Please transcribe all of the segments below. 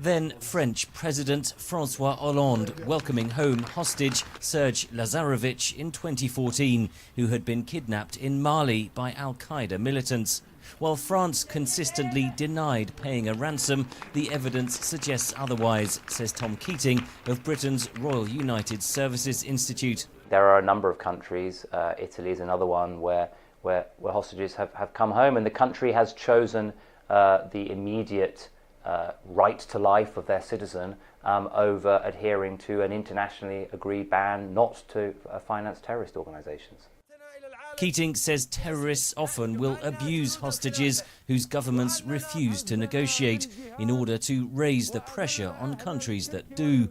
Then French President François Hollande welcoming home hostage Serge Lazarevic in 2014, who had been kidnapped in Mali by Al-Qaeda militants. While France consistently denied paying a ransom, the evidence suggests otherwise, says Tom Keating of Britain's Royal United Services Institute. There are a number of countries, Italy is another one, where hostages have come home, and the country has chosen the immediate right to life of their citizen over adhering to an internationally agreed ban not to finance terrorist organisations. Keating says terrorists often will abuse hostages whose governments refuse to negotiate in order to raise the pressure on countries that do.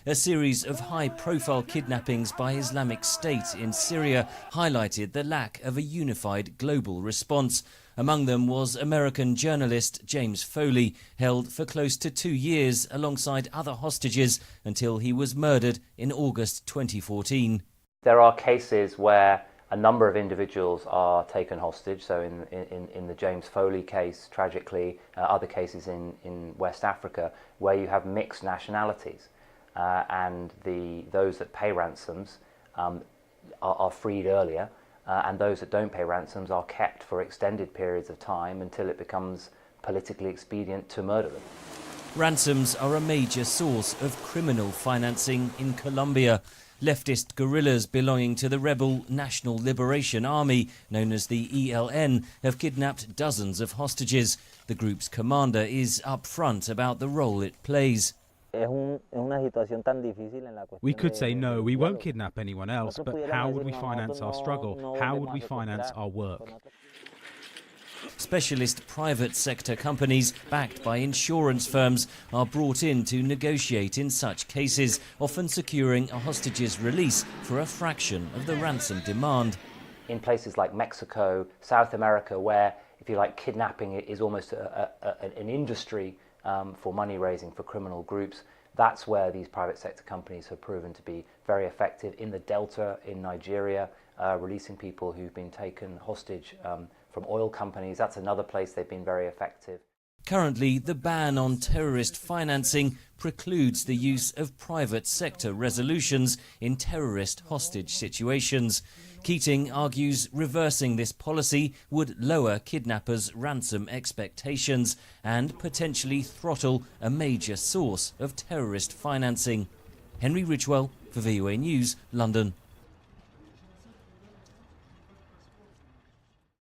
A series of high-profile kidnappings by Islamic State in Syria highlighted the lack of a unified global response. Among them was American journalist James Foley, held for close to 2 years alongside other hostages until he was murdered in August 2014. There are cases where a number of individuals are taken hostage, so in the James Foley case, tragically, other cases in West Africa, where you have mixed nationalities, and those that pay ransoms are freed earlier, and those that don't pay ransoms are kept for extended periods of time until it becomes politically expedient to murder them. Ransoms are a major source of criminal financing in Colombia. Leftist guerrillas belonging to the rebel National Liberation Army, known as the ELN, have kidnapped dozens of hostages. The group's commander is upfront about the role it plays. We could say no, we won't kidnap anyone else, but how would we finance our struggle? How would we finance our work? Specialist private sector companies, backed by insurance firms, are brought in to negotiate in such cases, often securing a hostage's release for a fraction of the ransom demand. In places like Mexico, South America, where, if you like, kidnapping is almost an industry for money raising for criminal groups, that's where these private sector companies have proven to be very effective. In the Delta in Nigeria, releasing people who've been taken hostage from oil companies, that's another place they've been very effective. Currently, the ban on terrorist financing precludes the use of private sector resolutions in terrorist hostage situations. Keating argues reversing this policy would lower kidnappers' ransom expectations and potentially throttle a major source of terrorist financing. Henry Ridgwell for VOA News, London.